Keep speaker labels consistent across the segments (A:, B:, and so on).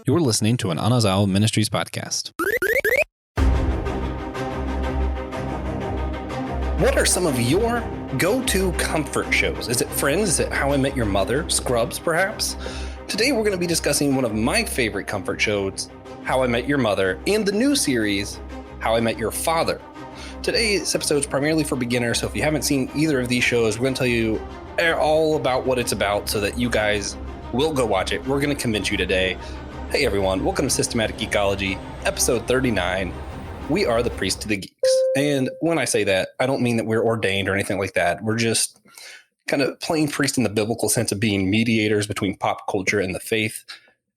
A: You're listening to an Anazao Ministries podcast.
B: What are some of your go-to comfort shows? Is it Friends? Is it How I Met Your Mother? Scrubs, perhaps? Today we're going to be discussing one of my favorite comfort shows, How I Met Your Mother, and the new series, How I Met Your Father. Today's episode is primarily for beginners, so if you haven't seen either of these shows, we're going to tell you all about what it's about so that you guys will go watch it. We're going to convince you today. Hey everyone, welcome to Systematic Geekology, episode 39. We are the Priest to the Geeks. And when I say that, I don't mean that we're ordained or anything like that. We're just kind of playing priest in the biblical sense of being mediators between pop culture and the faith.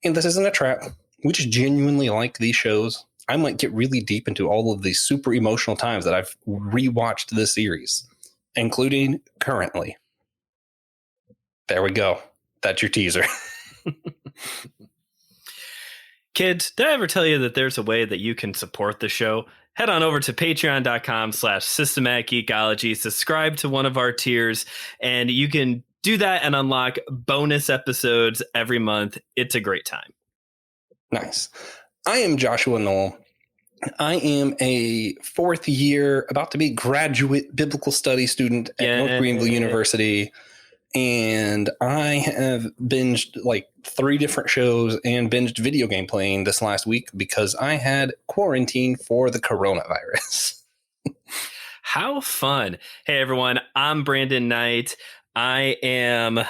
B: And this isn't a trap. We just genuinely like these shows. I might get really deep into all of these super emotional times that I've rewatched this series, including currently. There we go. That's your teaser.
C: Kids, did I ever tell you that there's a way that you can support the show? Head on over to patreon.com/systematic geekology, subscribe to one of our tiers, and you can do that and unlock bonus episodes every month. It's a great time.
B: Nice. I am Joshua Knoll. I am a fourth year, about to be graduate biblical study student at North Greenville University. And I have binged like 3 different shows and binged video game playing this last week because I had quarantine for the coronavirus.
C: How fun. Hey, everyone. I'm Brandon Knight. I am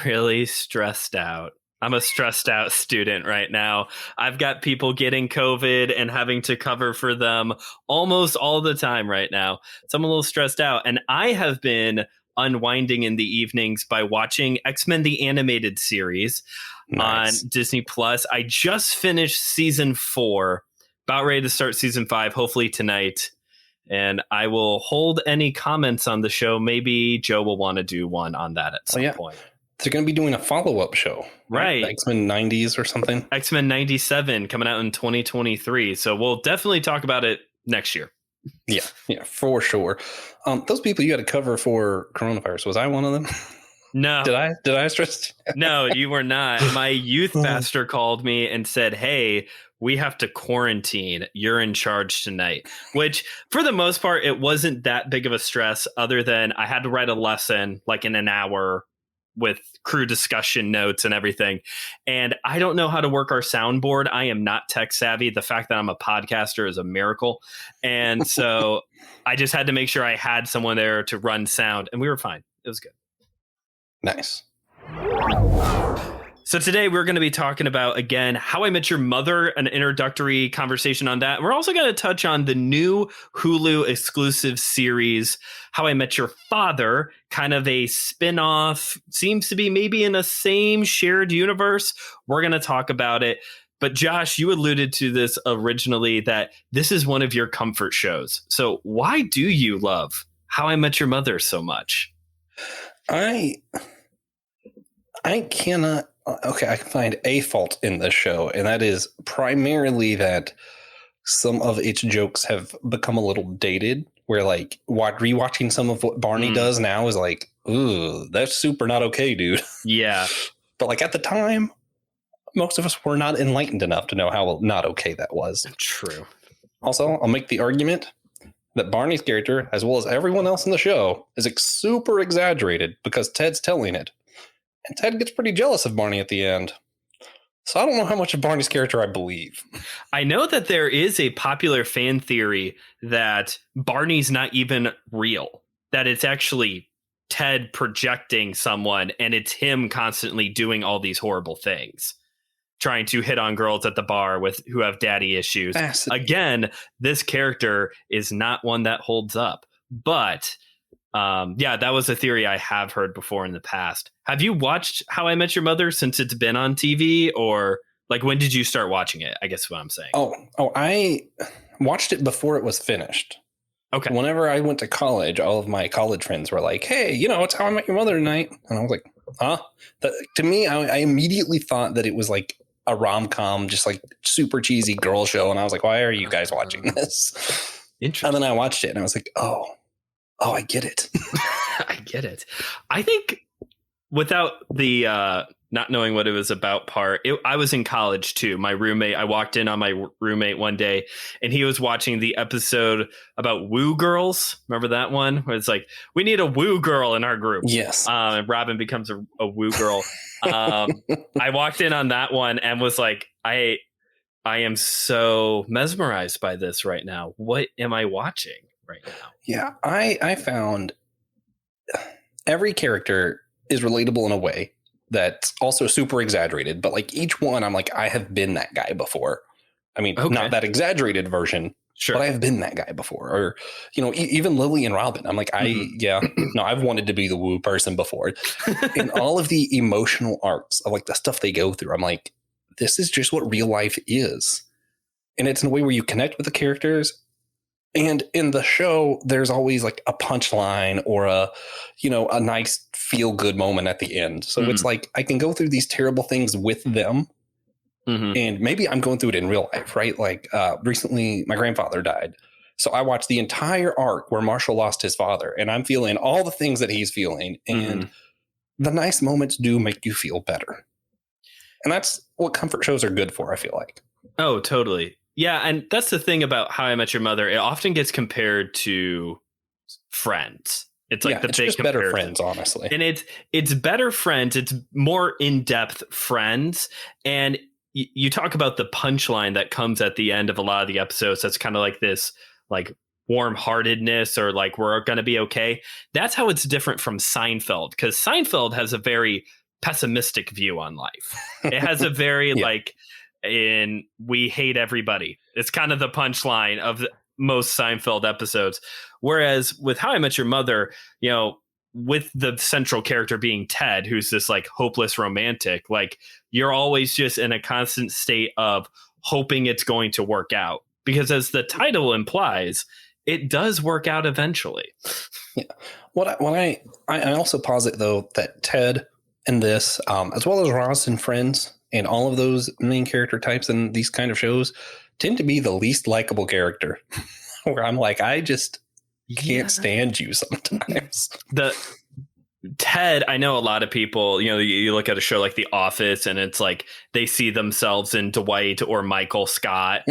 C: really stressed out. I'm a stressed out student right now. I've got people getting COVID and having to cover for them almost all the time right now. So I'm a little stressed out. And I have been unwinding in the evenings by watching X-Men the Animated Series on Disney Plus. I just finished season 4, about ready to start season 5, hopefully tonight. And I will hold any comments on the show. Maybe Joe will want to do one on that at some point.
B: They're going to be doing a follow-up show.
C: Right.
B: X-Men 90s or something.
C: X-Men 97 coming out in 2023. So we'll definitely talk about it next year.
B: Yeah, for sure. Those people you had to cover for coronavirus, was I one of them?
C: No.
B: Did I stress?
C: No, you were not. My youth pastor called me and said, hey, we have to quarantine. You're in charge tonight, which for the most part, it wasn't that big of a stress other than I had to write a lesson like in an hour with crew discussion notes and everything. And I don't know how to work our soundboard. I am not tech savvy. The fact that I'm a podcaster is a miracle. And so I just had to make sure I had someone there to run sound, and we were fine. It was good.
B: Nice.
C: So today we're going to be talking about, again, How I Met Your Mother, an introductory conversation on that. We're also going to touch on the new Hulu exclusive series, How I Met Your Father, kind of a spin-off, seems to be maybe in the same shared universe. We're going to talk about it. But Josh, you alluded to this originally, that this is one of your comfort shows. So why do you love How I Met Your Mother so much?
B: I cannot. Okay, I can find a fault in this show, and that is primarily that some of its jokes have become a little dated, where like rewatching some of what Barney does now is like, ooh, that's super not okay, dude.
C: Yeah.
B: But like at the time, most of us were not enlightened enough to know how not okay that was.
C: True.
B: Also, I'll make the argument that Barney's character, as well as everyone else in the show, is super exaggerated because Ted's telling it. And Ted gets pretty jealous of Barney at the end. So I don't know how much of Barney's character I believe.
C: I know that there is a popular fan theory that Barney's not even real, that it's actually Ted projecting someone, and it's him constantly doing all these horrible things, trying to hit on girls at the bar who have daddy issues. Again, this character is not one that holds up. But that was a theory I have heard before in the past. Have you watched How I Met Your Mother since it's been on TV, or like when did you start watching it? I guess what I'm saying.
B: I watched it before it was finished.
C: Okay.
B: Whenever I went to college, all of my college friends were like, hey, it's How I Met Your Mother tonight. And I was like, huh? To me, I immediately thought that it was like a rom-com, just like super cheesy girl show. And I was like, why are you guys watching this?
C: Interesting.
B: And then I watched it and I was like, oh, I get it.
C: I get it. I think without the not knowing what it was about part. I was in college too. I walked in on my roommate one day and he was watching the episode about woo girls. Remember that one where it's like, we need a woo girl in our group.
B: Yes.
C: And Robin becomes a woo girl. I walked in on that one and was like, I am so mesmerized by this right now. What am I watching right now?
B: Yeah, I found every character is relatable in a way that's also super exaggerated, but like each one, I'm like, I have been that guy before. I mean, not that exaggerated version,
C: sure,
B: but I have been that guy before. Or, even Lily and Robin. I'm like, I've wanted to be the woo person before. And all of the emotional arcs of like the stuff they go through, I'm like, this is just what real life is. And it's in a way where you connect with the characters. And in the show, there's always like a punchline or a nice feel good moment at the end. So it's like I can go through these terrible things with them. And maybe I'm going through it in real life, right? Like recently, my grandfather died. So I watched the entire arc where Marshall lost his father, and I'm feeling all the things that he's feeling. And the nice moments do make you feel better. And that's what comfort shows are good for, I feel like.
C: Oh, totally. Yeah, and that's the thing about How I Met Your Mother. It often gets compared to Friends. It's like
B: it's just better Friends, honestly.
C: And it's better Friends. It's more in-depth Friends. And you talk about the punchline that comes at the end of a lot of the episodes. That's kind of like this, like warm-heartedness or like we're going to be okay. That's how it's different from Seinfeld, because Seinfeld has a very pessimistic view on life. It has a very we hate everybody. It's kind of the punchline of most Seinfeld episodes. Whereas with How I Met Your Mother, with the central character being Ted, who's this like hopeless romantic, like you're always just in a constant state of hoping it's going to work out. Because as the title implies, it does work out eventually.
B: Yeah. I also posit though that Ted in this, as well as Ross and Friends, and all of those main character types in these kind of shows tend to be the least likable character. Where I'm like, I just can't stand you sometimes.
C: Ted, I know a lot of people, you look at a show like The Office and it's like they see themselves in Dwight or Michael Scott.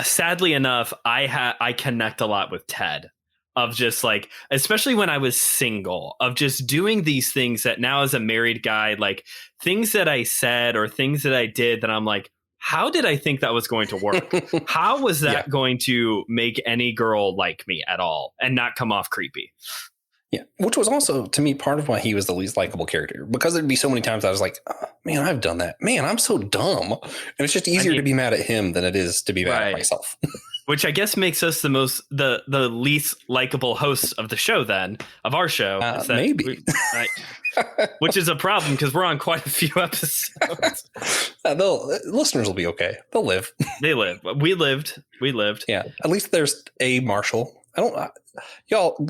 C: Sadly enough, I connect a lot with Ted. Of just like, especially when I was single, of just doing these things that now as a married guy, like things that I said or things that I did that I'm like, how did I think that was going to work? How was that going to make any girl like me at all and not come off creepy?
B: Yeah, which was also, to me, part of why he was the least likable character. Because there'd be so many times I was like, oh, man, I've done that. Man, I'm so dumb. And it's just easier to be mad at him than it is to be mad at myself.
C: Which I guess makes us the least likable hosts of the show, then, of our show.
B: Maybe.
C: Which is a problem because we're on quite a few episodes.
B: Listeners will be okay. They'll live.
C: They live. We lived.
B: Yeah. At least there's a Marshall. Y'all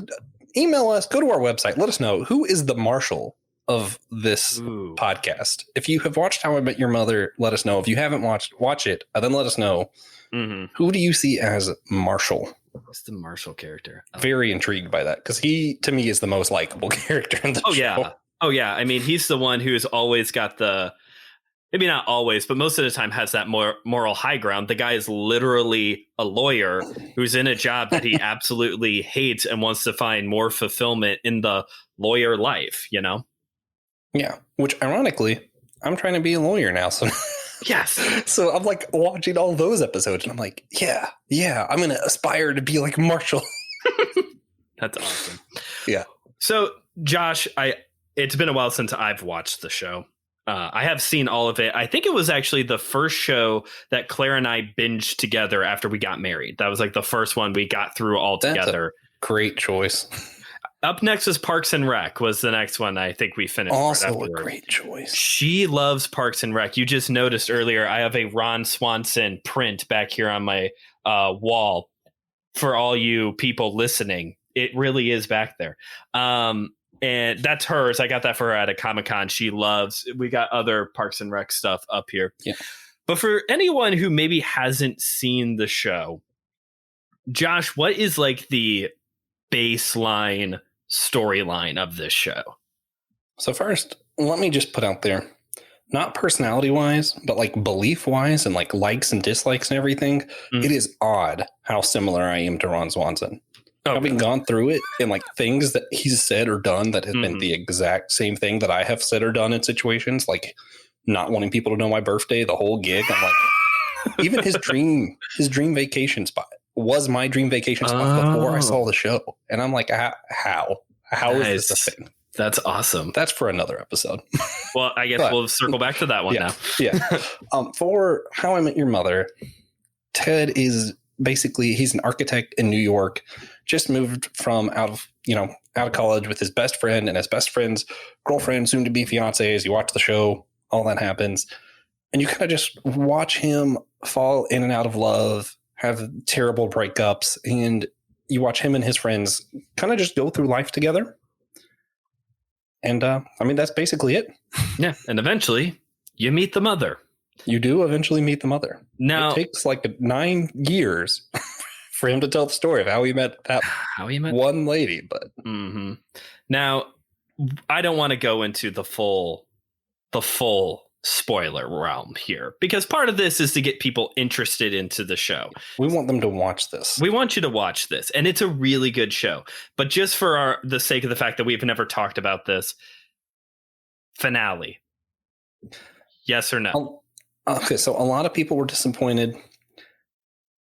B: email us, go to our website. Let us know who is the Marshall of this podcast. If you have watched How I Met Your Mother, let us know. If you haven't watch it, then let us know. Who do you see as Marshall?
C: What's the Marshall character?
B: Very intrigued by that because he, to me, is the most likable character in the show.
C: Oh, yeah. I mean, he's the one who's always got maybe not always, but most of the time has that moral high ground. The guy is literally a lawyer who's in a job that he absolutely hates and wants to find more fulfillment in the lawyer life,
B: Yeah. Which, ironically, I'm trying to be a lawyer now. So
C: yes.
B: So I'm like watching all those episodes and I'm like, yeah, I'm going to aspire to be like Marshall.
C: That's awesome.
B: Yeah.
C: So Josh, it's been a while since I've watched the show. I have seen all of it. I think it was actually the first show that Claire and I binged together after we got married. That was like the first one we got through all together.
B: Great choice.
C: Up next was Parks and Rec was the next one I think we finished.
B: Also a great choice.
C: She loves Parks and Rec. You just noticed earlier I have a Ron Swanson print back here on my wall for all you people listening. It really is back there. And that's hers. I got that for her at a Comic-Con. She loves. We got other Parks and Rec stuff up here.
B: Yeah.
C: But for anyone who maybe hasn't seen the show, Josh, what is like the baseline storyline of this show?
B: So first, let me just put out there, not personality wise, but like belief wise and like likes and dislikes and everything, it is odd how similar I am to Ron Swanson. Having gone through it and like things that he's said or done that have been the exact same thing that I have said or done in situations, like not wanting people to know my birthday, the whole gig. I'm like, even his dream vacation spot was my dream vacation spot before I saw the show. And I'm like, how is this a thing?
C: That's awesome.
B: That's for another episode.
C: Well, I guess we'll circle back to that one now.
B: For How I Met Your Mother, Ted is basically, he's an architect in New York, just moved from out of college with his best friend and his best friend's girlfriend, soon to be fiance. As you watch the show, all that happens. And you kind of just watch him fall in and out of love, have terrible breakups, and you watch him and his friends kind of just go through life together. And I mean, that's basically it.
C: Yeah. And eventually you meet the mother.
B: You do eventually meet the mother.
C: Now,
B: it takes like 9 years for him to tell the story of how he met one lady. But
C: now, I don't want to go into the full spoiler realm here, because part of this is to get people interested into the show.
B: We want them to watch this.
C: We want you to watch this, and it's a really good show. But just for the sake of the fact that we've never talked about this, finale, yes or no?
B: Okay, so a lot of people were disappointed.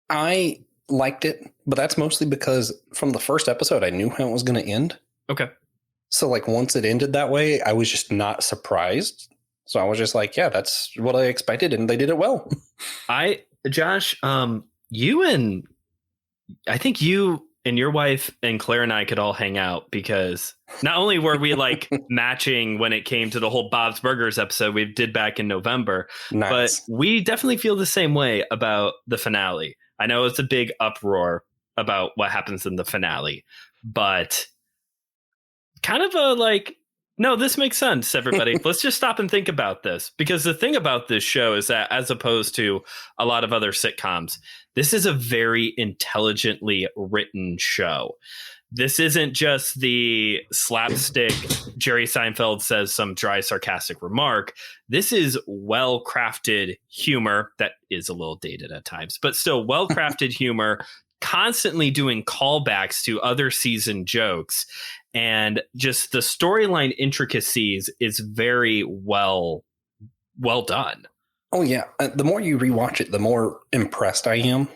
B: I liked it, but that's mostly because from the first episode, I knew how it was going to end.
C: Okay.
B: So like once it ended that way, I was just not surprised. So I was just like, yeah, that's what I expected, and they did it well.
C: Josh, I think you and your wife and Claire and I could all hang out, because not only were we like matching when it came to the whole Bob's Burgers episode we did back in November, but we definitely feel the same way about the finale. I know it's a big uproar about what happens in the finale, but kind of a like, no, this makes sense, everybody. Let's just stop and think about this. Because the thing about this show is that, as opposed to a lot of other sitcoms, this is a very intelligently written show. This isn't just the slapstick Jerry Seinfeld says some dry, sarcastic remark. This is well-crafted humor that is a little dated at times, but still well-crafted humor, constantly doing callbacks to other season jokes. And just the storyline intricacies is very well done.
B: Oh yeah, the more you rewatch it, the more impressed I am.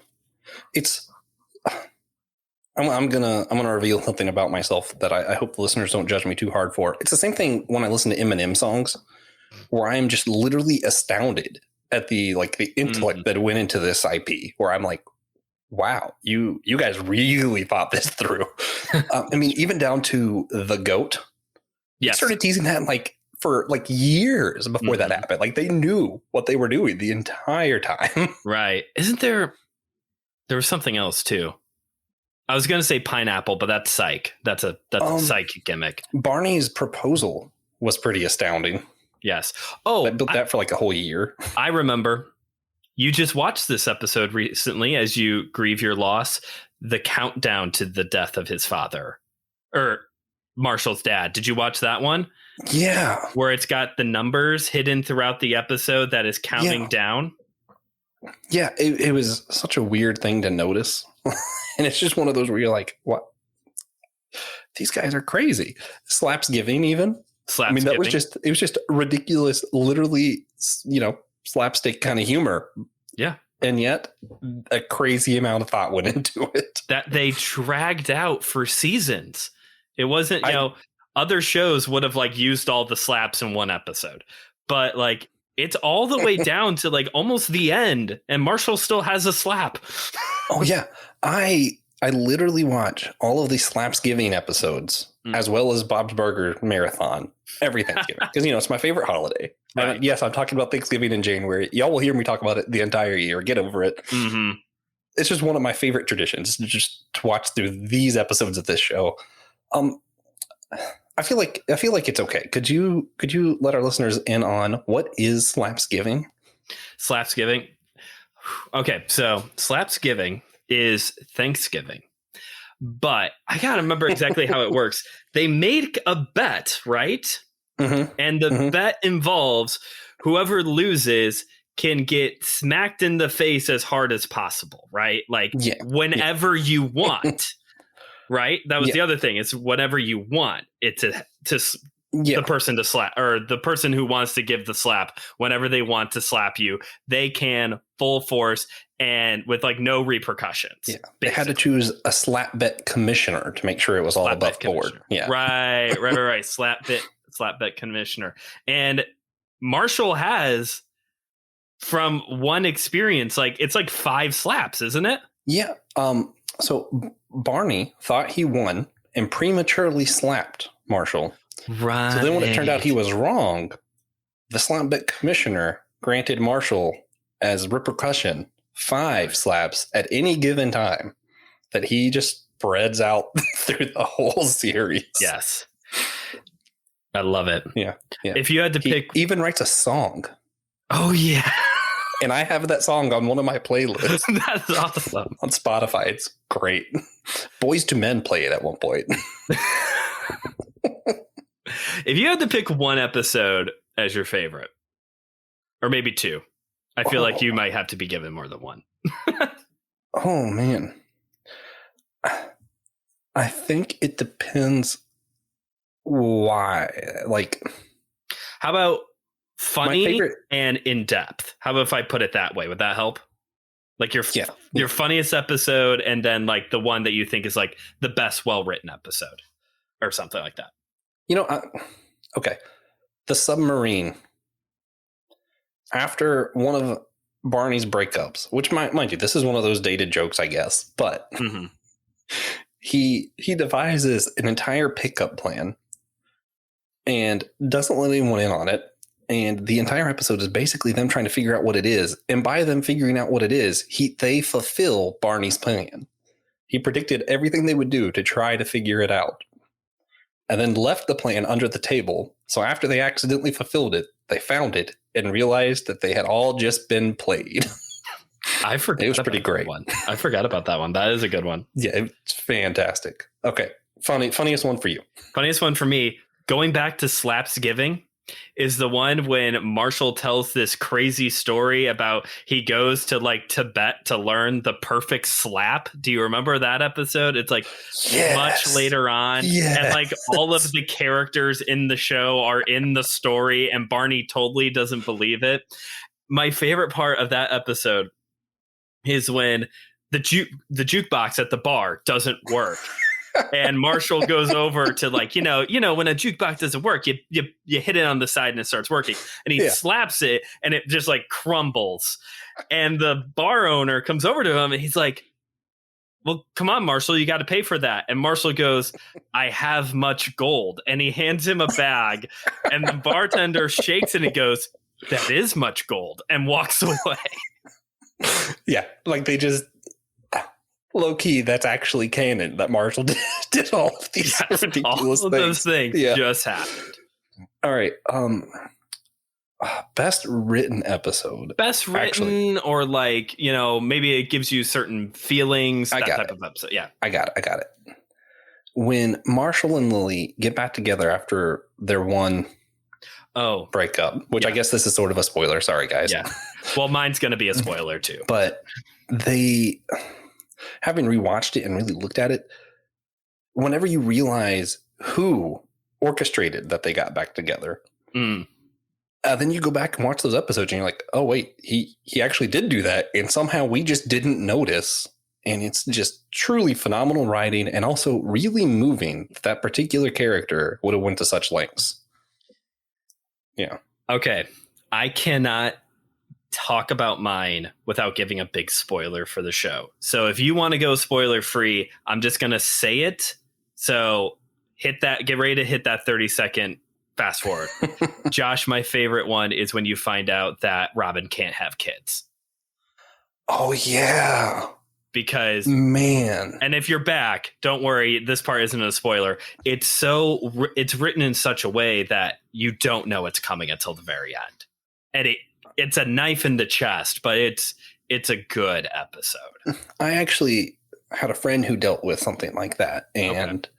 B: I'm gonna reveal something about myself that I hope the listeners don't judge me too hard for. It's the same thing when I listen to Eminem songs, where I am just literally astounded at the intellect that went into this IP. Where I'm like, wow, you guys really thought this through. I mean, even down to the goat.
C: Yes.
B: They started teasing that for years before that happened. Like they knew what they were doing the entire time.
C: Right. Isn't there was something else too. I was going to say pineapple, but that's psych. That's a psych gimmick.
B: Barney's proposal was pretty astounding.
C: Yes. Oh,
B: I built that for like a whole year.
C: I remember. You just watched this episode recently as you grieve your loss, the countdown to the death of his father, or Marshall's dad. Did you watch that one?
B: Yeah.
C: Where it's got the numbers hidden throughout the episode that is counting down.
B: Yeah, it was such a weird thing to notice. And it's just one of those where you're like, what? These guys are crazy. Slapsgiving even. I mean, it was just ridiculous, literally, slapstick kind of humor.
C: Yeah.
B: And yet a crazy amount of thought went into it.
C: That they dragged out for seasons. It wasn't, other shows would have used all the slaps in one episode. But it's all the way down to almost the end, and Marshall still has a slap.
B: Oh yeah. I literally watch all of these Slapsgiving episodes as well as Bob's Burger Marathon every Thanksgiving, because it's my favorite holiday. Right. Yes, I'm talking about Thanksgiving in January. Y'all will hear me talk about it the entire year. Get over it.
C: Mm-hmm.
B: It's just one of my favorite traditions, just to watch through these episodes of this show. I feel like it's okay. Could you let our listeners in on what is Slapsgiving?
C: Slapsgiving. Okay, so Slapsgiving is Thanksgiving, but I gotta remember exactly how it works. They make a bet, right? And the bet involves whoever loses can get smacked in the face as hard as possible, right? Like whenever you want, right? That was the other thing. It's whenever you want it to the person to slap, or the person who wants to give the slap, whenever they want to slap you, they can full force and with like no repercussions.
B: Yeah. They had to choose a slap bet commissioner to make sure it was all above board. Yeah.
C: Right. Slap bet commissioner. And Marshall has, from one experience, like it's like 5 slaps, isn't it?
B: Yeah. So Barney thought he won and prematurely slapped Marshall.
C: Right.
B: So then when it turned out he was wrong, the slap bet commissioner granted Marshall as repercussion 5 slaps at any given time that he just spreads out through the whole series.
C: Yes. I love it.
B: Yeah.
C: If you had to pick,
B: he even writes a song.
C: Oh yeah.
B: And I have that song on one of my playlists.
C: That's awesome.
B: On Spotify. It's great. Boys to Men play it at one point.
C: If you had to pick one episode as your favorite, or maybe 2, I feel like you might have to be given more than one.
B: Oh, man. I think it depends why. Like,
C: how about funny and in depth? How about if I put it that way? Would that help? Like your funniest episode, and then like the one that you think is like the best well-written episode or something like that.
B: You know, okay. The submarine. After one of Barney's breakups, which mind you, this is one of those dated jokes, I guess, but he devises an entire pickup plan and doesn't let anyone in on it. And the entire episode is basically them trying to figure out what it is. And by them figuring out what it is, they fulfill Barney's plan. He predicted everything they would do to try to figure it out, and then left the plan under the table. So after they accidentally fulfilled it, they found it and realized that they had all just been played.
C: I forgot.
B: It was pretty great.
C: One. I forgot about that one. That is a good one.
B: Yeah, it's fantastic. Okay, funniest one for you.
C: Funniest one for me, going back to Slapsgiving, is the one when Marshall tells this crazy story about he goes to like Tibet to learn the perfect slap. Do you remember that episode? It's like much later on.
B: Yes.
C: And like all of the characters in the show are in the story and Barney totally doesn't believe it. My favorite part of that episode is when the jukebox at the bar doesn't work. And Marshall goes over to like, you know, when a jukebox doesn't work, you hit it on the side and it starts working, and he slaps it and it just like crumbles. And the bar owner comes over to him and he's like, well, come on, Marshall, you got to pay for that. And Marshall goes, I have much gold. And he hands him a bag, and the bartender shakes and he goes, that is much gold, and walks away.
B: Yeah. Like they just, low key, that's actually canon that Marshall did all of these ridiculous
C: all of those things just happened.
B: All right. Best written episode.
C: Best written, actually. Or like, you know, maybe it gives you certain feelings.
B: That type of episode. Yeah. I got it. When Marshall and Lily get back together after their one breakup, which I guess this is sort of a spoiler. Sorry, guys.
C: Yeah. Well, mine's going to be a spoiler too.
B: But they, having rewatched it and really looked at it, whenever you realize who orchestrated that they got back together, then you go back and watch those episodes and you're like, oh, wait, he actually did do that. And somehow we just didn't notice. And it's just truly phenomenal writing and also really moving that particular character would have went to such lengths. Yeah.
C: Okay. I cannot talk about mine without giving a big spoiler for the show. So if you want to go spoiler free, I'm just going to say it. So get ready to hit that 30-second fast forward. Josh, my favorite one is when you find out that Robin can't have kids.
B: Oh, yeah.
C: Because,
B: man. And
C: if you're back, don't worry. This part isn't a spoiler. It's written in such a way that you don't know it's coming until the very end. And it's a knife in the chest, but it's a good episode.
B: I actually had a friend who dealt with something like that. And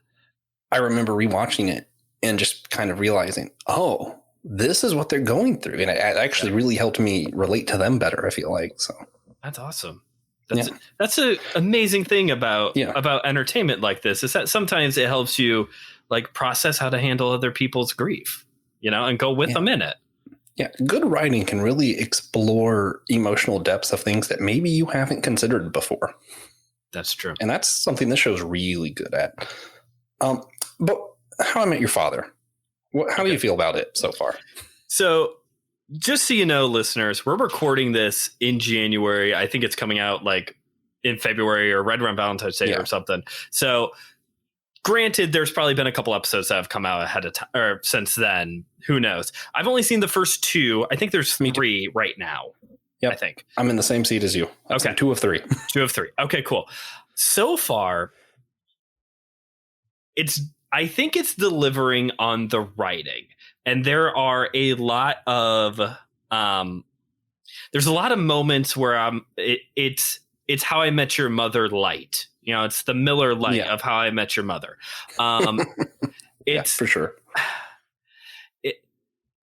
B: I remember rewatching it and just kind of realizing, oh, this is what they're going through. And it actually really helped me relate to them better, I feel like. So
C: that's awesome. That's an amazing thing about entertainment like this, is that sometimes it helps you like process how to handle other people's grief, and go with them in it.
B: Yeah. Good writing can really explore emotional depths of things that maybe you haven't considered before.
C: That's true.
B: And that's something this show's really good at. But How I Met Your Father, how do you feel about it so far?
C: So just so you know, listeners, we're recording this in January. I think it's coming out like in February or right around Valentine's Day or something. So granted, there's probably been a couple episodes that have come out ahead of time or since then. Who knows? I've only seen the first 2. I think there's 3 right now.
B: Yep.
C: I think
B: I'm in the same seat as you.
C: Okay.
B: 2 of 3.
C: 2 of 3. Okay, cool. So far, I think it's delivering on the writing, and there are a lot of there's a lot of moments where it's How I Met Your Mother light. It's the Miller light of How I Met Your Mother. It's
B: for sure.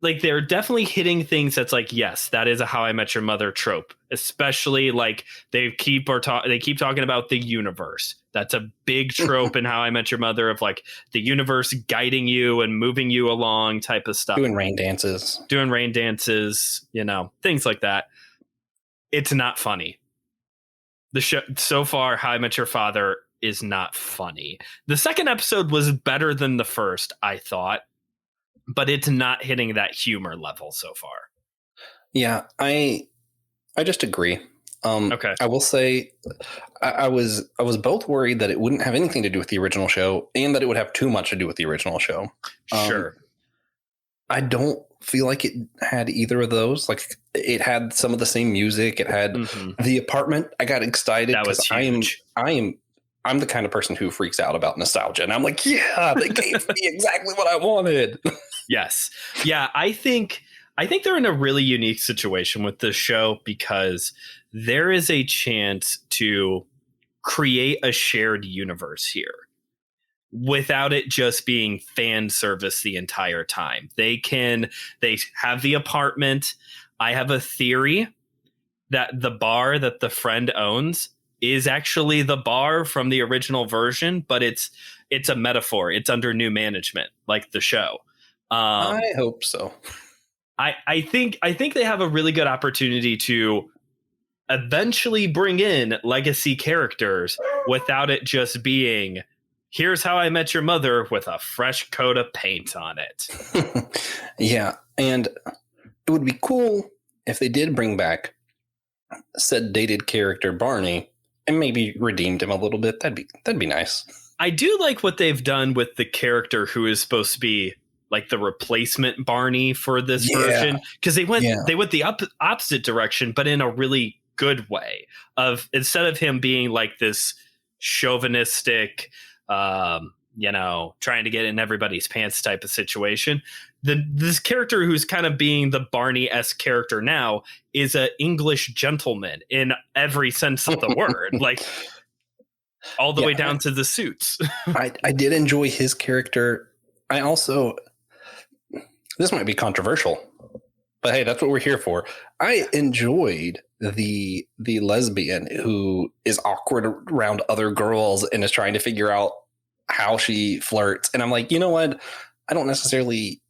C: Like they're definitely hitting things that's like, yes, that is a How I Met Your Mother trope, especially like they keep talking about the universe. That's a big trope in How I Met Your Mother, of like the universe guiding you and moving you along type of stuff.
B: Doing rain dances,
C: things like that. It's not funny. The show so far, How I Met Your Father, is not funny. The second episode was better than the first, I thought, but it's not hitting that humor level so far.
B: Yeah, I just agree.
C: Okay.
B: I will say I was both worried that it wouldn't have anything to do with the original show and that it would have too much to do with the original show.
C: Sure.
B: I don't feel like it had either of those. Like, it had some of the same music. It had The Apartment. I got excited because I'm the kind of person who freaks out about nostalgia, and I'm like, yeah, they gave me exactly what I wanted.
C: Yes. Yeah, I think they're in a really unique situation with this show, because there is a chance to create a shared universe here without it just being fan service the entire time. They have The Apartment. I have a theory that the bar that the friend owns is actually the bar from the original version, but it's a metaphor. It's under new management, like the show.
B: I hope so.
C: I think they have a really good opportunity to eventually bring in legacy characters without it just being, here's How I Met Your Mother with a fresh coat of paint on it.
B: Yeah, and it would be cool if they did bring back said dated character Barney and maybe redeemed him a little bit. That'd be nice.
C: I do like what they've done with the character who is supposed to be like the replacement Barney for this version, because they went the opposite direction, but in a really good way. Of instead of him being like this chauvinistic, trying to get in everybody's pants type of situation, this character who's kind of being the Barney-esque character now is an English gentleman in every sense of the word, like all the way down to the suits.
B: I did enjoy his character. I also, this might be controversial, but hey, that's what we're here for. I enjoyed the lesbian who is awkward around other girls and is trying to figure out how she flirts. And I'm like, you know what? I don't necessarily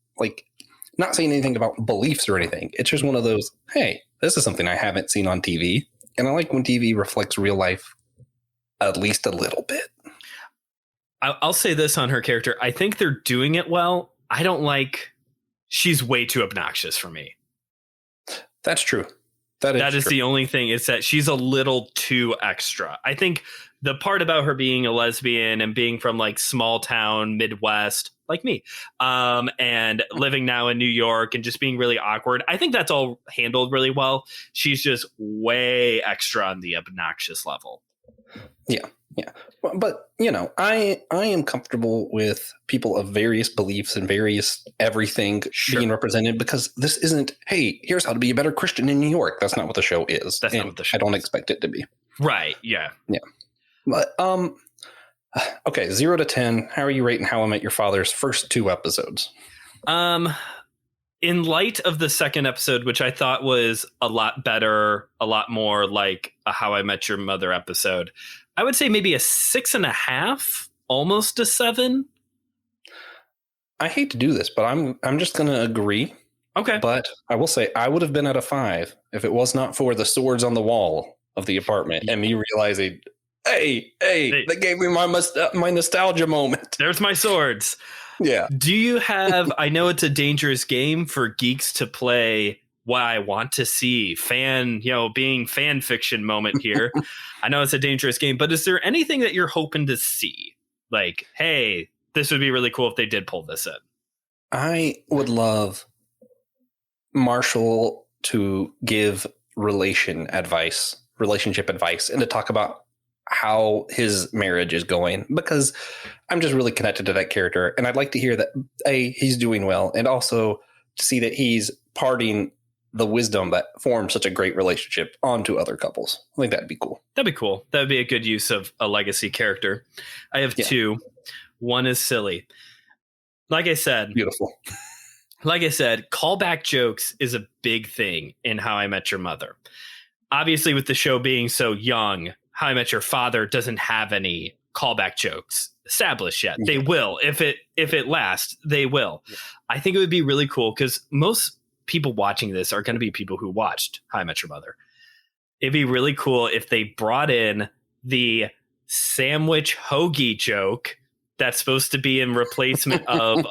B: not saying anything about beliefs or anything. It's just one of those, hey, this is something I haven't seen on TV. And I like when TV reflects real life at least a little bit.
C: I'll say this on her character. I think they're doing it well. I don't like, she's way too obnoxious for me.
B: That's true.
C: That is the only thing, is that she's a little too extra. I think the part about her being a lesbian and being from like small town Midwest, like me, and living now in New York and just being really awkward, I think that's all handled really well. She's just way extra on the obnoxious level.
B: Yeah. But I am comfortable with people of various beliefs and various everything being represented, because this isn't, hey, here's how to be a better Christian in New York. That's not what the show is.
C: That's not what the show
B: I don't expect it to be.
C: Right. Yeah.
B: Yeah. But Okay, 0 to 10. How are you rating How I Met Your Father's first 2 episodes?
C: In light of the second episode, which I thought was a lot better, a lot more like a How I Met Your Mother episode, I would say maybe a 6.5, almost a 7.
B: I hate to do this, but I'm just going to agree.
C: Okay.
B: But I will say I would have been at a 5 if it was not for the swords on the wall of the apartment and me realizing, hey, they gave me my nostalgia moment.
C: There's my swords.
B: Yeah.
C: Do you have, I know it's a dangerous game for geeks to play what I want to see, being fan fiction moment here. I know it's a dangerous game, but is there anything that you're hoping to see? Like, hey, this would be really cool if they did pull this in.
B: I would love Marshall to give relationship advice, and to talk about how his marriage is going, because I'm just really connected to that character, and I'd like to hear that he's doing well, and also to see that he's parting the wisdom that formed such a great relationship onto other couples. I think that'd be cool.
C: That'd be cool. That'd be a good use of a legacy character. I have 2. One is silly. Like I said,
B: beautiful.
C: Like I said, callback jokes is a big thing in How I Met Your Mother. Obviously, with the show being so young, How I Met Your Father doesn't have any callback jokes established yet. They will. If it lasts, they will. Yeah. I think it would be really cool because most people watching this are going to be people who watched How I Met Your Mother. It'd be really cool if they brought in the sandwich hoagie joke that's supposed to be in replacement of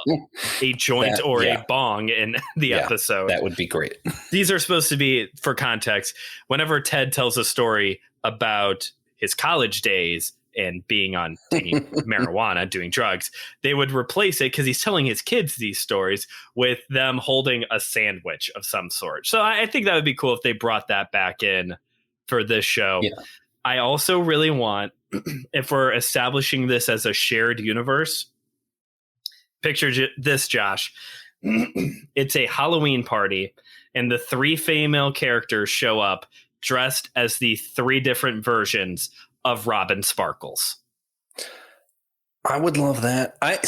C: a joint a bong in the episode. That
B: would be great.
C: These are supposed to be, for context, whenever Ted tells a story about his college days and being on taking marijuana, doing drugs, they would replace it, because he's telling his kids these stories, with them holding a sandwich of some sort. So I think that would be cool if they brought that back in for this show. Yeah. I also really want, if we're establishing this as a shared universe, picture this, Josh. It's a Halloween party, and the 3 female characters show up dressed as the 3 different versions of Robin Sparkles.
B: I would love that. I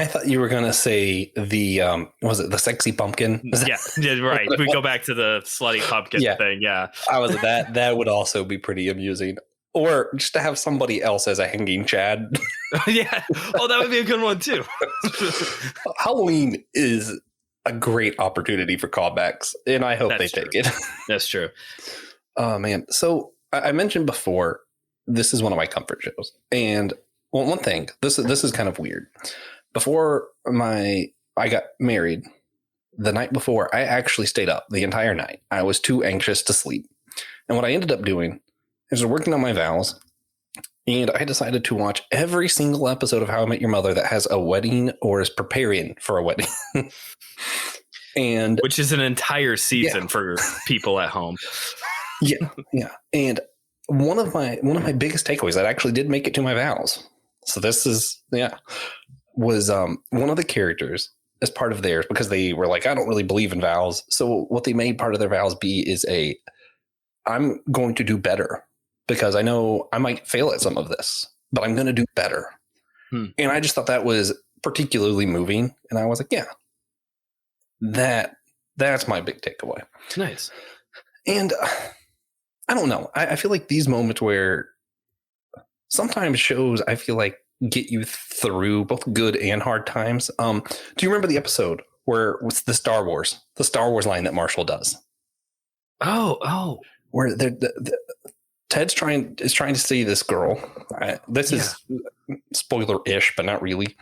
B: thought you were going to say the, was it the sexy pumpkin?
C: Yeah, right. We go back to the slutty pumpkin thing. Yeah.
B: I was that would also be pretty amusing. Or just to have somebody else as a hanging Chad.
C: Yeah. Oh, that would be a good one too.
B: Halloween is a great opportunity for callbacks, and I hope they take it.
C: That's true.
B: Oh man. So I mentioned before, this is one of my comfort shows. And one thing, this is kind of weird. Before I got married, the night before, I actually stayed up the entire night. I was too anxious to sleep. And what I ended up doing is working on my vows, and I decided to watch every single episode of How I Met Your Mother that has a wedding or is preparing for a wedding. And
C: which is an entire season for people at home.
B: Yeah. And one of my biggest takeaways that actually did make it to my vows. So this is was one of the characters as part of theirs, because they were like, I don't really believe in vows. So what they made part of their vows be is I'm going to do better, because I know I might fail at some of this, but I'm going to do better. And I just thought that was particularly moving. And I was like, that's my big takeaway.
C: Nice.
B: And I don't know. I feel like these moments where sometimes shows, I feel like, get you through both good and hard times. Do you remember the episode where it's the Star Wars line that Marshall does?
C: Oh,
B: where Ted's trying to see this girl. This is spoiler-ish, but not really.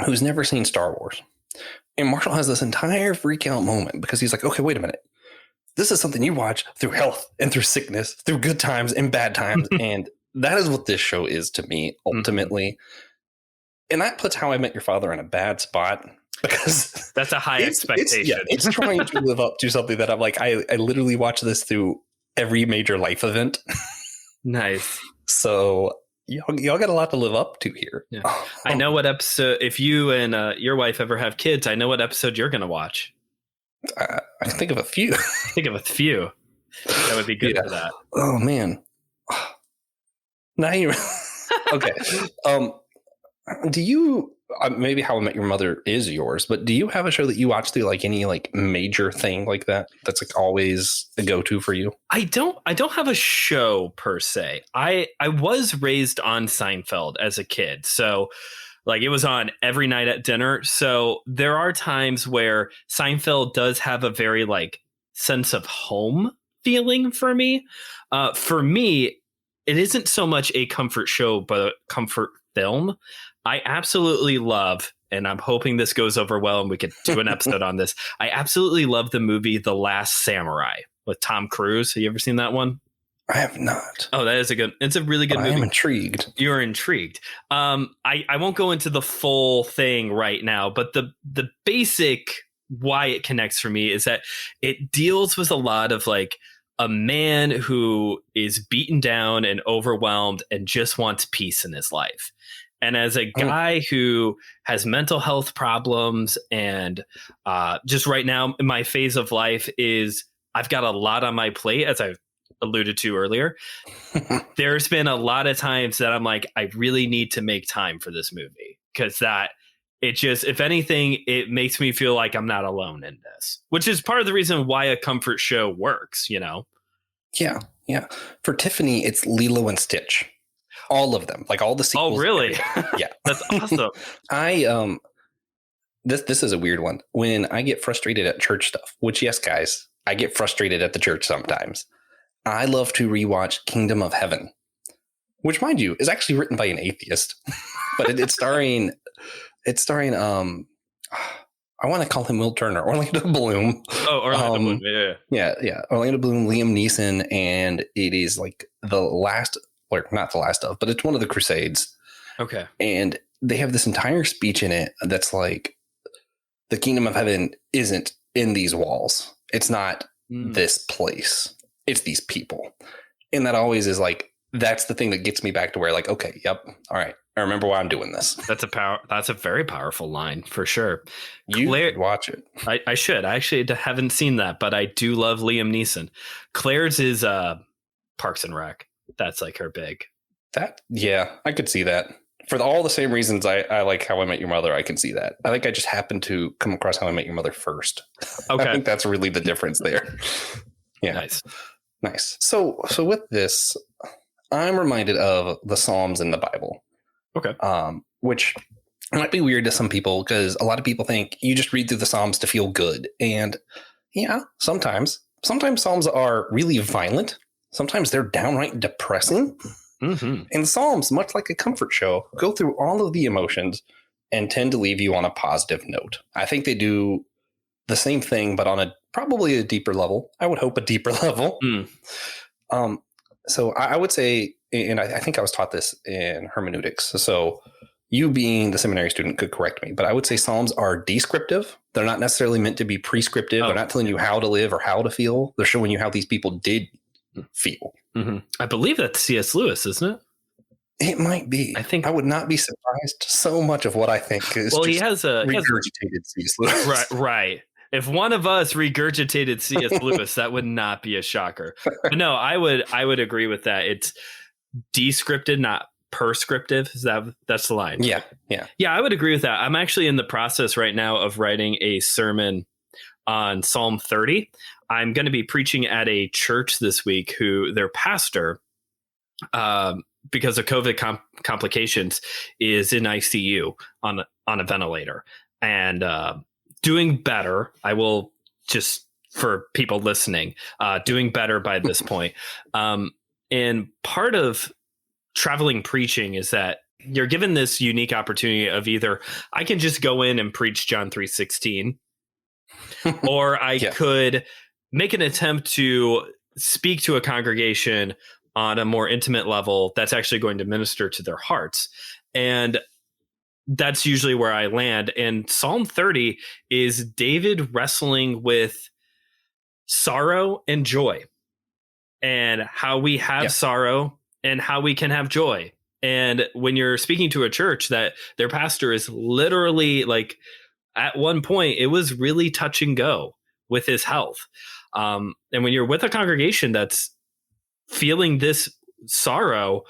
B: Who's never seen Star Wars. And Marshall has this entire freak out moment, because he's like, okay, wait a minute. This is something you watch through health and through sickness, through good times and bad times. And that is what this show is to me, ultimately. And that puts How I Met Your Father in a bad spot, because
C: that's a high expectation.
B: It's trying to live up to something that I'm like, I literally watch this through every major life event.
C: Nice.
B: So y'all got a lot to live up to here.
C: Yeah. I know what episode, if you and your wife ever have kids, I know what episode you're going to watch.
B: I can think of a few.
C: That would be good for that.
B: Oh man. Now you Okay. Do you maybe How I Met Your Mother is yours, but do you have a show that you watch through like any like major thing like that that's like always a go-to for you?
C: I don't have a show per se. I was raised on Seinfeld as a kid. So like it was on every night at dinner. So there are times where Seinfeld does have a very like sense of home feeling for me. For me, it isn't so much a comfort show, but a comfort film. I absolutely love, and I'm hoping this goes over well and we could do an episode on this. I absolutely love the movie The Last Samurai with Tom Cruise. Have you ever seen that one?
B: I have not.
C: Oh, it's a really good movie.
B: I am intrigued.
C: You're intrigued. I won't go into the full thing right now, but the basic why it connects for me is that it deals with a lot of like a man who is beaten down and overwhelmed and just wants peace in his life. And as a guy who has mental health problems and just right now, my phase of life is I've got a lot on my plate, as I alluded to earlier. There's been a lot of times that I'm like, I really need to make time for this movie because it just, if anything, it makes me feel like I'm not alone in this, which is part of the reason why a comfort show works, you know?
B: Yeah. Yeah. For Tiffany, it's Lilo and Stitch. All of them, like all the sequels.
C: Oh, really?
B: Yeah.
C: That's awesome.
B: This is a weird one. When I get frustrated at church stuff, which yes, guys, I get frustrated at the church sometimes. I love to rewatch Kingdom of Heaven, which, mind you, is actually written by an atheist, but it's starring. I want to call him Will Turner, Orlando Bloom.
C: Oh, Orlando Bloom.
B: Yeah. Orlando Bloom, Liam Neeson, and it is like the last, or not the last of, but it's one of the Crusades.
C: Okay.
B: And they have this entire speech in it that's like, the kingdom of heaven isn't in these walls. It's not this place. It's these people. And that always is like, that's the thing that gets me back to where like, okay, yep. All right. I remember why I'm doing this.
C: That's a very powerful line for sure.
B: You should watch it.
C: I should. I actually haven't seen that, but I do love Liam Neeson. Claire's is Parks and Rec. That's like her big.
B: Yeah, I could see that. For all the same reasons I like How I Met Your Mother, I can see that. I think I just happened to come across How I Met Your Mother first. Okay. I think that's really the difference there. Yeah. Nice. So with this, I'm reminded of the Psalms in the Bible.
C: Okay.
B: Which might be weird to some people because a lot of people think you just read through the Psalms to feel good. And yeah, sometimes Psalms are really violent. Sometimes they're downright depressing. Mm-hmm. And the Psalms, much like a comfort show, go through all of the emotions and tend to leave you on a positive note. I think they do the same thing, but on probably a deeper level. I would hope a deeper level. So I would say, and I think I was taught this in hermeneutics. So you being the seminary student could correct me, but I would say Psalms are descriptive. They're not necessarily meant to be prescriptive. They're not telling you how to live or how to feel. They're showing you how these people did feel.
C: Mm-hmm. I believe that's C.S. Lewis, isn't it?
B: It might be. I think I would not be surprised. So much of what I think is
C: he has
B: regurgitated C.S. Lewis.
C: Right. If one of us regurgitated C.S. Lewis, that would not be a shocker. But no, I would agree with that. It's descripted, not prescriptive. That's the line?
B: Yeah.
C: I would agree with that. I'm actually in the process right now of writing a sermon on Psalm 30. I'm going to be preaching at a church this week who their pastor, because of COVID complications, is in ICU on a ventilator and doing better. I will just, for people listening, doing better by this point. And part of traveling preaching is that you're given this unique opportunity of either I can just go in and preach John 3:16, or I could make an attempt to speak to a congregation on a more intimate level that's actually going to minister to their hearts. And that's usually where I land. And Psalm 30 is David wrestling with sorrow and joy, and how we have sorrow and how we can have joy. And when you're speaking to a church that their pastor is literally like, at one point, it was really touch and go with his health. And when you're with a congregation that's feeling this sorrow,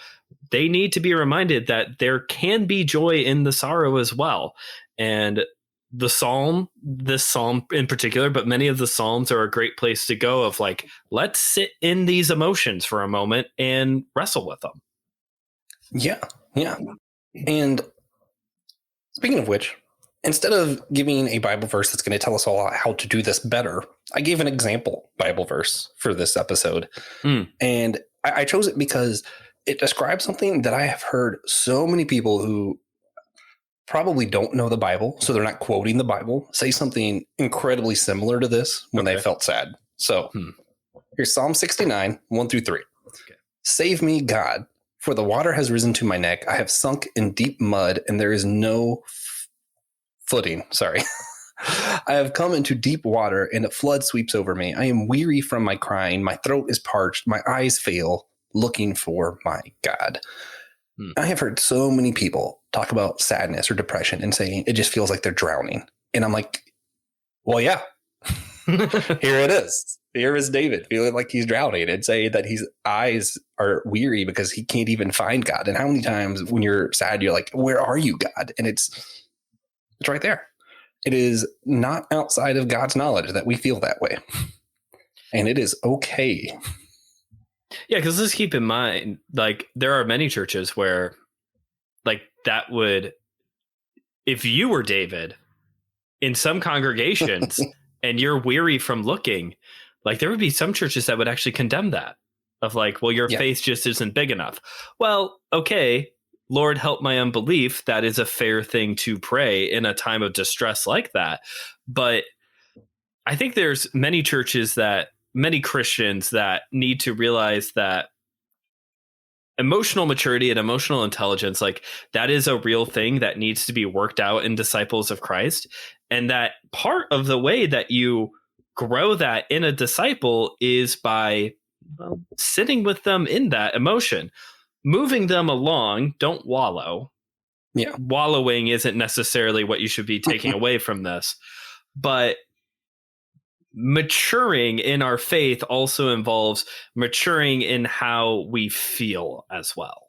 C: they need to be reminded that there can be joy in the sorrow as well. And this psalm in particular, but many of the psalms are a great place to go of like, let's sit in these emotions for a moment and wrestle with them.
B: Yeah. And speaking of which, instead of giving a Bible verse that's going to tell us all how to do this better, I gave an example Bible verse for this episode. And I chose it because it describes something that I have heard so many people who probably don't know the Bible, so they're not quoting the Bible, say something incredibly similar to this when they felt sad. So here's Psalm 69, 1-3. Okay. Save me, God, for the water has risen to my neck. I have sunk in deep mud, and there is no footing. Sorry. I have come into deep water, and a flood sweeps over me. I am weary from my crying. My throat is parched. My eyes fail, looking for my God. I have heard so many people talk about sadness or depression and saying it just feels like they're drowning. And I'm like, well, yeah, here it is. Here is David feeling like he's drowning and saying that his eyes are weary because he can't even find God. And how many times when you're sad, you're like, where are you, God? And it's right there. It is not outside of God's knowledge that we feel that way. And it is okay.
C: Yeah, because let's keep in mind, like, there are many churches where, like, that would, if you were David, in some congregations, and you're weary from looking, like, there would be some churches that would actually condemn that, of like, well, your faith just isn't big enough. Well, okay, Lord, help my unbelief. That is a fair thing to pray in a time of distress like that. But I think there's many Christians that need to realize that emotional maturity and emotional intelligence, like, that is a real thing that needs to be worked out in disciples of Christ. And that part of the way that you grow that in a disciple is by sitting with them in that emotion, moving them along. Don't wallow. Yeah. Wallowing isn't necessarily what you should be taking away from this, but maturing in our faith also involves maturing in how we feel as well.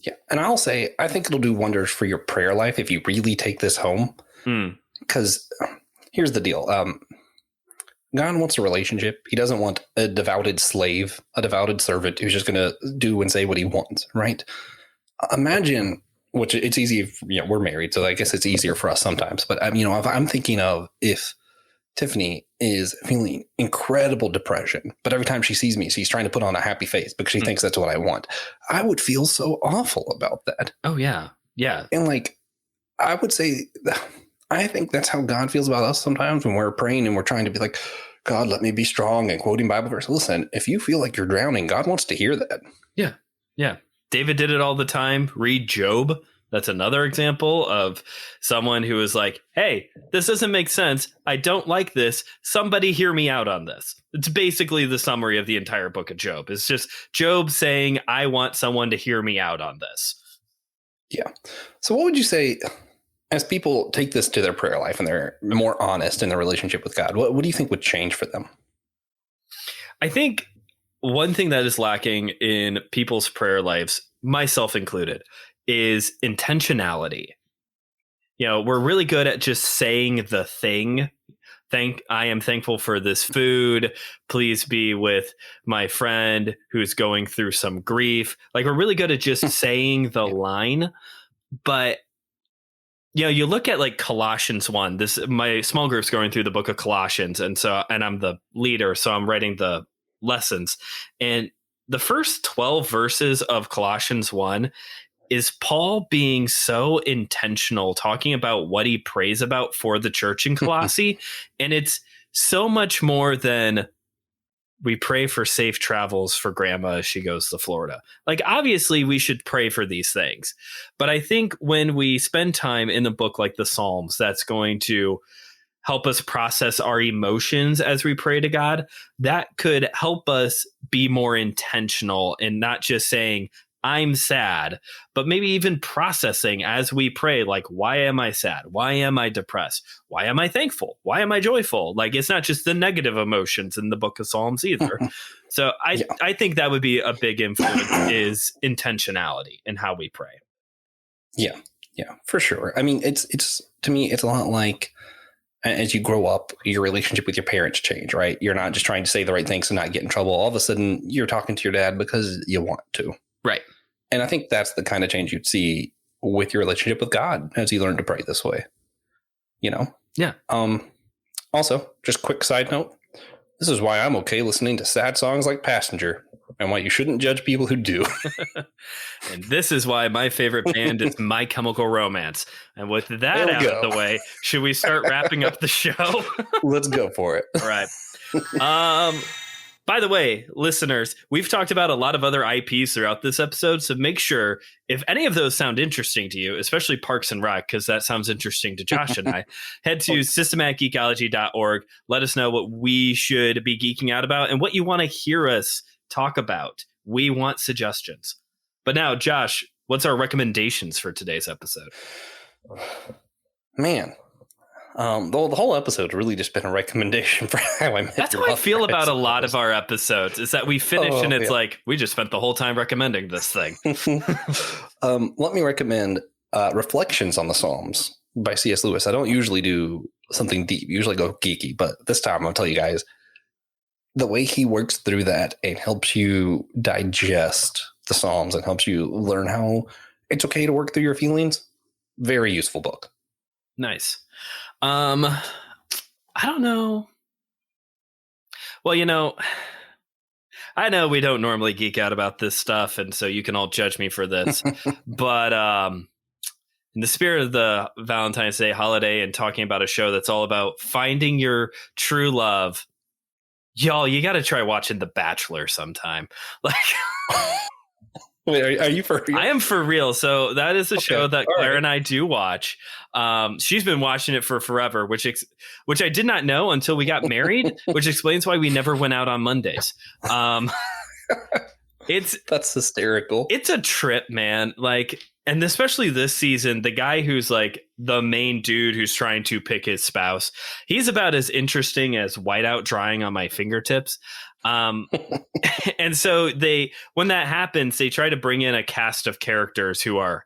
B: Yeah. And I'll say, I think it'll do wonders for your prayer life if you really take this home. Because here's the deal. God wants a relationship. He doesn't want a devoted slave, a devoted servant who's just going to do and say what he wants, right? Imagine, which it's easy if, we're married, so I guess it's easier for us sometimes. But, if I'm thinking of if Tiffany is feeling incredible depression, but every time she sees me, she's trying to put on a happy face because she thinks that's what I want. I would feel so awful about that.
C: Oh, yeah. Yeah.
B: And like, I would say, I think that's how God feels about us sometimes when we're praying and we're trying to be like, God, let me be strong, and quoting Bible verse. Listen, if you feel like you're drowning, God wants to hear that.
C: Yeah. Yeah. David did it all the time. Read Job. That's another example of someone who is like, hey, this doesn't make sense. I don't like this. Somebody hear me out on this. It's basically the summary of the entire book of Job. It's just Job saying, I want someone to hear me out on this.
B: Yeah. So what would you say, as people take this to their prayer life and they're more honest in their relationship with God, what do you think would change for them?
C: I think one thing that is lacking in people's prayer lives, myself included, is intentionality. We're really good at just saying the thing. I am thankful for this food. Please be with my friend who's going through some grief. Like, we're really good at just saying the line. But, you look at like Colossians 1, my small group's going through the book of Colossians. And I'm the leader, so I'm writing the lessons. And the first 12 verses of Colossians 1 is Paul being so intentional, talking about what he prays about for the church in Colossae. And it's so much more than we pray for safe travels for grandma as she goes to Florida. Like, obviously we should pray for these things. But I think when we spend time in a book like the Psalms, that's going to help us process our emotions as we pray to God, that could help us be more intentional and not just saying, I'm sad, but maybe even processing as we pray, like, why am I sad? Why am I depressed? Why am I thankful? Why am I joyful? Like, it's not just the negative emotions in the book of Psalms either. So I think that would be a big influence is intentionality in how we pray.
B: Yeah, for sure. I mean, it's to me, it's a lot like as you grow up, your relationship with your parents change, right? You're not just trying to say the right things and not get in trouble. All of a sudden, you're talking to your dad because you want to.
C: Right.
B: And I think that's the kind of change you'd see with your relationship with God as you learn to pray this way.
C: Yeah.
B: Also, just quick side note. This is why I'm okay listening to sad songs like Passenger and why you shouldn't judge people who do.
C: And this is why my favorite band is My Chemical Romance. And with that out of the way, should we start wrapping up the show?
B: Let's go for it.
C: All right. By the way, listeners, we've talked about a lot of other IPs throughout this episode, so make sure if any of those sound interesting to you, especially Parks and Rec, because that sounds interesting to Josh and I, head to systematicgeekology.org. Let us know what we should be geeking out about and what you want to hear us talk about. We want suggestions. But now, Josh, what's our recommendations for today's episode?
B: Man. The whole episode's really just been a recommendation for How I Met
C: That's
B: Your
C: how I
B: Mother,
C: feel about a lot of our episodes, is that we finish and it's like, we just spent the whole time recommending this thing.
B: Let me recommend Reflections on the Psalms by C.S. Lewis. I don't usually do something deep, usually go geeky, but this time I'll tell you guys, the way he works through that and helps you digest the Psalms and helps you learn how it's okay to work through your feelings. Very useful book.
C: Nice. I don't know. Well, I know we don't normally geek out about this stuff, and so you can all judge me for this. But in the spirit of the Valentine's Day holiday and talking about a show that's all about finding your true love, y'all, you got to try watching The Bachelor sometime. Like,
B: wait, are you for real?
C: I am for real. So that is a show that Claire and I do watch. She's been watching it for forever, which I did not know until we got married, which explains why we never went out on Mondays.
B: That's hysterical.
C: It's a trip, man. Like, and especially this season, the guy who's like the main dude who's trying to pick his spouse, he's about as interesting as whiteout drying on my fingertips. And so when that happens, they try to bring in a cast of characters who are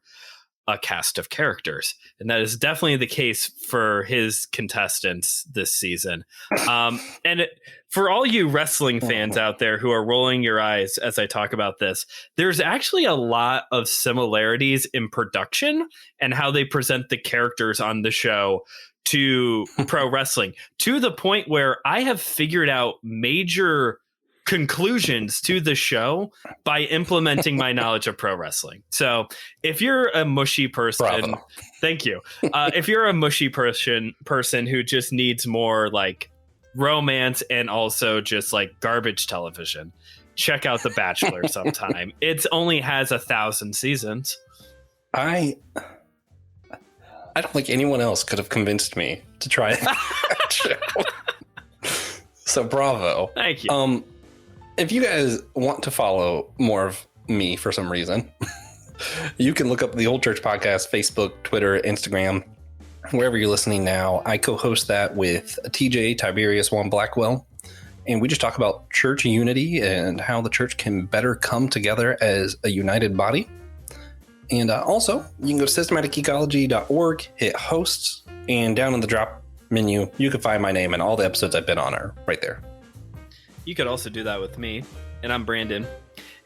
C: a cast of characters. And that is definitely the case for his contestants this season. For all you wrestling fans out there who are rolling your eyes as I talk about this, there's actually a lot of similarities in production and how they present the characters on the show to pro wrestling, to the point where I have figured out major conclusions to the show by implementing my knowledge of pro wrestling. So if you're a mushy person,
B: Bravo.
C: Thank you. If you're a mushy person who just needs more like romance and also just like garbage television, check out The Bachelor sometime. It only has 1,000 seasons.
B: I don't think anyone else could have convinced me to try that show. So bravo.
C: Thank you.
B: If you guys want to follow more of me for some reason, you can look up the Old Church Podcast, Facebook, Twitter, Instagram, wherever you're listening now. I co-host that with TJ Tiberius Juan Blackwell, and we just talk about church unity and how the church can better come together as a united body. And also, you can go to systematicgeekology.org, hit hosts, and down in the drop menu, you can find my name and all the episodes I've been on are right there.
C: You could also do that with me, and I'm Brandon.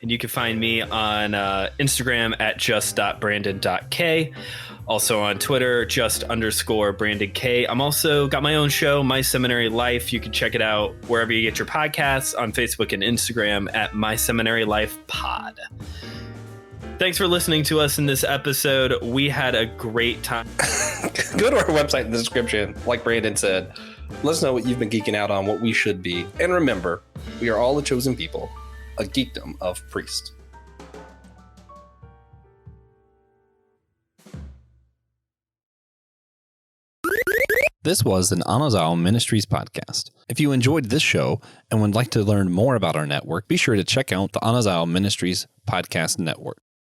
C: And you can find me on Instagram at just.brandon.k. Also on Twitter, just_BrandonK. I'm also got my own show, My Seminary Life. You can check it out wherever you get your podcasts, on Facebook and Instagram at My Seminary Life Pod. Thanks for listening to us in this episode. We had a great time.
B: Go to our website in the description, like Brandon said. Let us know what you've been geeking out on, what we should be. And remember, we are all a chosen people, a geekdom of priests.
A: This was an Anazao Ministries podcast. If you enjoyed this show and would like to learn more about our network, be sure to check out the Anazao Ministries Podcast Network.